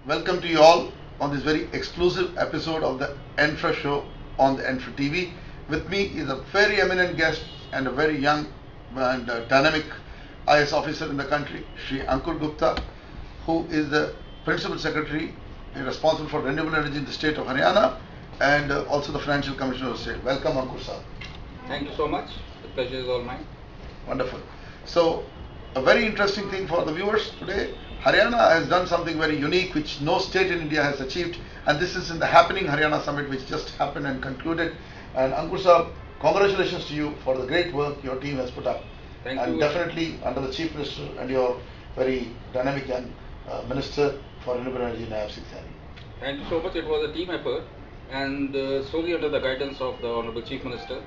Welcome to you all on this very exclusive episode of the ENFRA show on the ENFRAtv. With me is a very eminent guest and a very young and dynamic IAS officer in the country, Shri Ankur Gupta, who is the Principal Secretary responsible for renewable energy in the state of Haryana and also the Financial Commissioner of the state. Welcome, Ankur sir. Thank you so much. The pleasure is all mine. Wonderful. So, a very interesting thing for the viewers today. Haryana has done something very unique which no state in India has achieved, and this is in the happening Haryana summit which just happened and concluded. And Ankur sir, congratulations to you for the great work your team has put up. Thank and you. Definitely under the Chief Minister and your very dynamic young Minister for Renewable Energy, Secy. Thank you so much. It was a team effort and solely under the guidance of the Honorable Chief Minister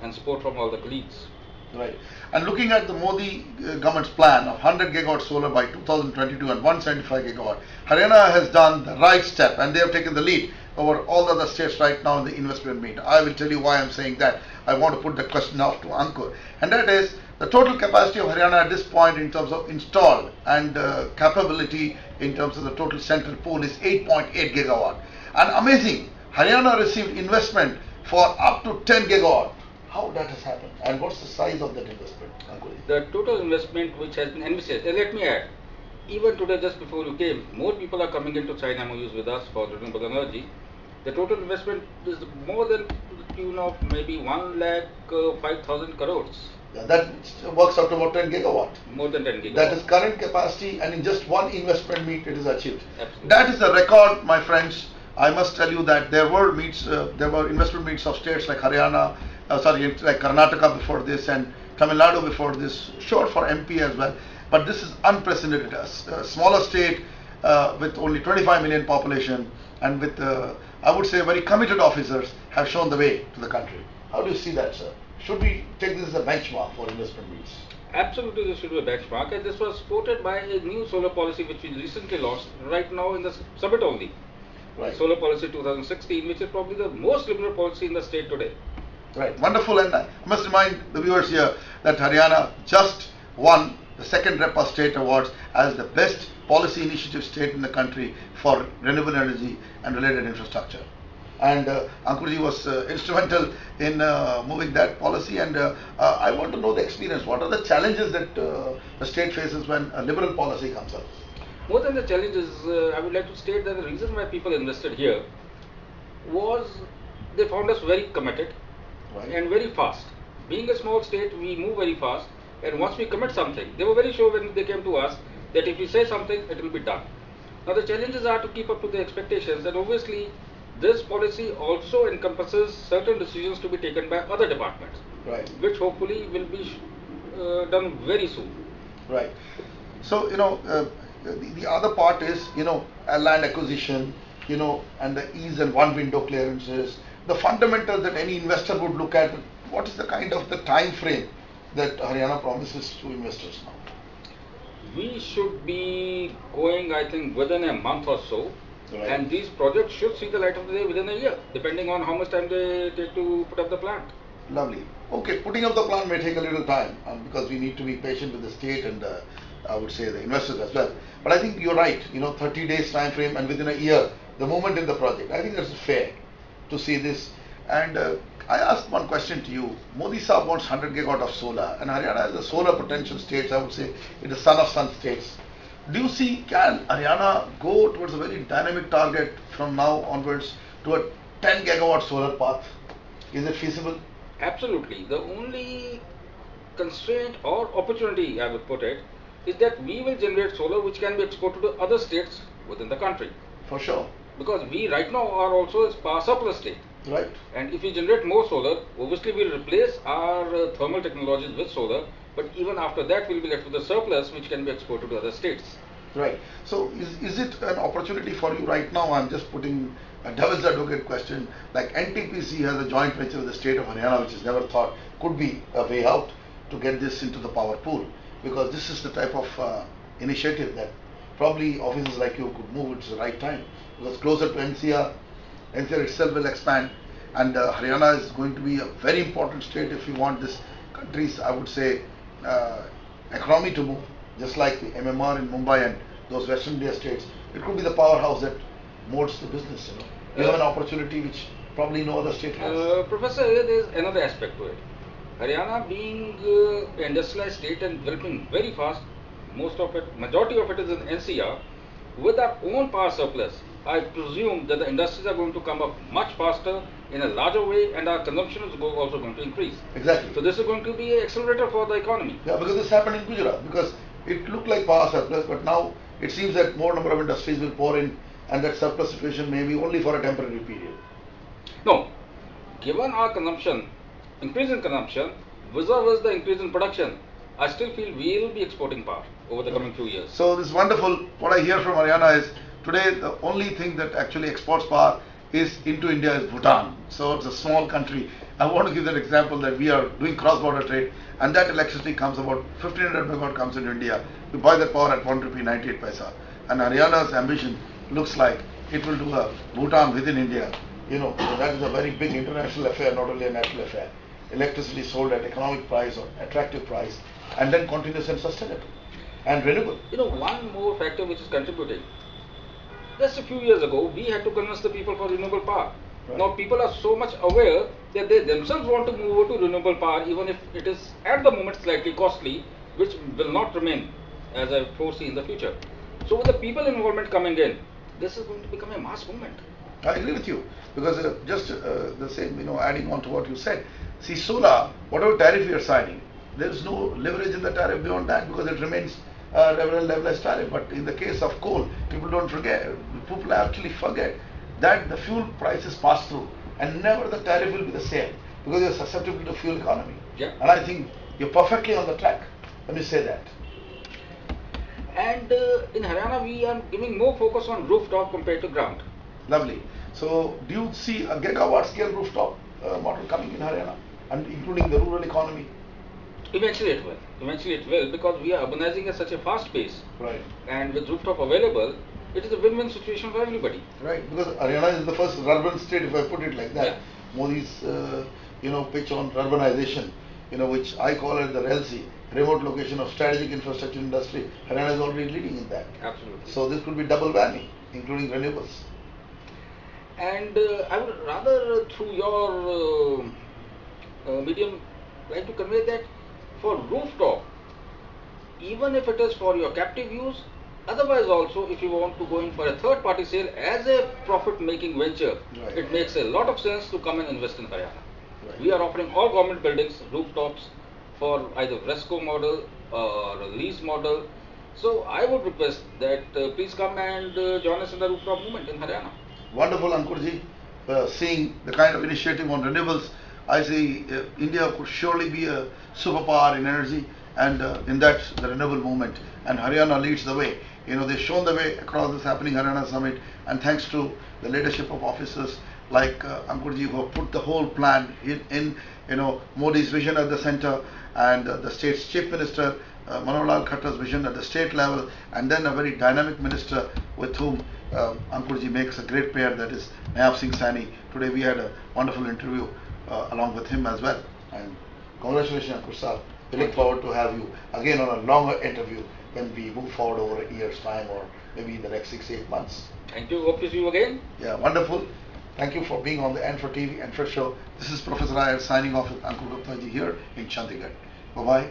and support from all the colleagues. Right. And looking at the Modi government's plan of 100 gigawatt solar by 2022 and 175 gigawatt, Haryana has done the right step and they have taken the lead over all the other states right now in the investment meet. I will tell you why I am saying that. I want to put the question off to Ankur. And that is, the total capacity of Haryana at this point in terms of installed and capability in terms of the total central pool is 8.8 gigawatt. And amazing, Haryana received investment for up to 10 gigawatt. How that has happened and what's the size of that investment, Ankur? The total investment which has been envisaged, and let me add, even today just before you came, more people are coming in to sign MOUs with us for renewable energy. The total investment is more than to the tune of maybe 1,05,000 crores. Yeah, that works out to about 10 gigawatt. More than 10 gigawatts. That is current capacity, and in just one investment meet it is achieved. Absolutely. That is a record, my friends. I must tell you that there were meets, there were investment meets of states like Haryana, like Karnataka before this and Tamil Nadu before this, sure for MP as well. But this is unprecedented. A smaller state with only 25 million population and with, I would say, very committed officers have shown the way to the country. How do you see that, sir? Should we take this as a benchmark for investment meets? Absolutely, this should be a benchmark, and this was supported by a new solar policy which we recently launched right now in the summit only. Right. Solar Policy 2016, which is probably the most liberal policy in the state today. Right, wonderful. And I must remind the viewers here that Haryana just won the second REPA State Awards as the best policy initiative state in the country for renewable energy and related infrastructure. And Ankurji was instrumental in moving that policy. And I want to know the experience. What are the challenges that the state faces when a liberal policy comes up? More than the challenges, I would like to state that the reason why people invested here was they found us very committed. Right. And very fast. Being a small state, we move very fast, and once we commit something, they were very sure when they came to us that if we say something, it will be done. Now the challenges are to keep up to the expectations, and obviously this policy also encompasses certain decisions to be taken by other departments, Right. which hopefully will be done very soon. Right. So, the other part is, a land acquisition, and the ease and one window clearances, the fundamentals that any investor would look at. What is the kind of the time frame that Haryana promises to investors now? We should be going, I think, within a month or so. Right. And these projects should see the light of the day within a year, depending on how much time they take to put up the plant. Lovely. Okay, putting up the plant may take a little time because we need to be patient with the state and I would say the investors as well. But I think you're right, 30 days time frame and within a year, the movement in the project. I think that's fair to see this. And I asked one question to you. Modi Saab wants 100 gigawatt of solar, and Haryana is a solar potential state. I would say it is son of sun states. Do you see, can Haryana go towards a very dynamic target from now onwards to a 10 gigawatt solar path? Is it feasible? Absolutely. The only constraint or opportunity, I would put it, is that we will generate solar which can be exported to other states within the country. For sure. Because we right now are also a power surplus state. Right. And if we generate more solar, obviously we'll replace our thermal technologies with solar, but even after that we'll be left with a surplus which can be exported to other states. Right. So is it an opportunity for you right now? I'm just putting a devil's advocate question. Like NTPC has a joint venture with the state of Haryana, which is never thought could be a way out to get this into the power pool, because this is the type of initiative that probably officers like you could move at the right time, because closer to NCR itself will expand, and Haryana is going to be a very important state if we want this country's, I would say, economy to move, just like the MMR in Mumbai and those Western India states, it could be the powerhouse that molds the business. You have an opportunity which probably no other state has. Professor, there is another aspect to it. Haryana being an industrialized state and developing very fast, majority of it is in NCR, with our own power surplus. I presume that the industries are going to come up much faster in a larger way, and our consumption is also going to increase. Exactly. So this is going to be an accelerator for the economy. Yeah, because this happened in Gujarat, because it looked like power surplus, but now it seems that more number of industries will pour in, and that surplus situation may be only for a temporary period. No, given our consumption, increase in consumption, vis-a-vis the increase in production, I still feel we will be exporting power over the coming few years. So this is wonderful. What I hear from Haryana is today the only thing that actually exports power is into India is Bhutan. So it's a small country. I want to give that example that we are doing cross-border trade, and that electricity comes about 1500 megawatt comes into India. We buy that power at 1 rupee 98 paisa. And Haryana's ambition looks like it will do a Bhutan within India. So that is a very big international affair, not only a national affair. Electricity sold at economic price or attractive price, and then continuous and sustainable and renewable. One more factor which is contributing. Just a few years ago, we had to convince the people for renewable power. Right. Now people are so much aware that they themselves want to move over to renewable power, even if it is at the moment slightly costly, which will not remain as I foresee in the future. So with the people involvement coming in, this is going to become a mass movement. I agree with you, because just the same, adding on to what you said. See, solar, whatever tariff we are signing, there is no leverage in the tariff beyond that, because it remains a levelized tariff. But in the case of coal, people actually forget that the fuel prices pass through, and never the tariff will be the same, because you are susceptible to fuel economy. Yeah. And I think you're perfectly on the track. Let me say that. And in Haryana, we are giving more focus on rooftop compared to ground. Lovely. So, do you see a gigawatt scale rooftop model coming in Haryana, and including the rural economy? Eventually it will. Eventually it will, because we are urbanizing at such a fast pace. Right. And with rooftop available, it is a win-win situation for everybody. Right. Because Haryana is the first urban state, if I put it like that. Yeah. Modi's, pitch on urbanization, which I call it the RELC, remote location of strategic infrastructure industry. Haryana is already leading in that. Absolutely. So this could be double whammy, including renewables. And I would rather, through your medium, like to convey that for rooftop, even if it is for your captive use, otherwise also if you want to go in for a third party sale as a profit making venture, right, it makes a lot of sense to come and invest in Haryana. Right. We are offering all government buildings, rooftops, for either Resco model or lease model. So I would request that please come and join us in the rooftop movement in Haryana. Wonderful, Ankurji. Seeing the kind of initiative on renewables, I see India could surely be a superpower in energy, and in that the renewable movement, and Haryana leads the way. They've shown the way across this happening Haryana summit, and thanks to the leadership of officers like Ankurji, who have put the whole plan in Modi's vision at the center, and the state's chief minister Manohar Lal Khattar's vision at the state level, and then a very dynamic minister with whom Ankurji makes a great pair, that is Nayab Singh Saini. Today we had a wonderful interview along with him as well, and congratulations, Ankur sir. We look forward to have you again on a longer interview when we move forward over a year's time, or maybe in the next 6-8 months. Thank you. Hope to see you again. Yeah, wonderful. Thank you for being on the ENFRAtv ENFRA show. This is Professor Iyer signing off with Ankur Gupta ji here in Chandigarh. Bye bye,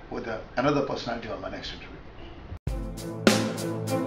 with another personality on my next interview.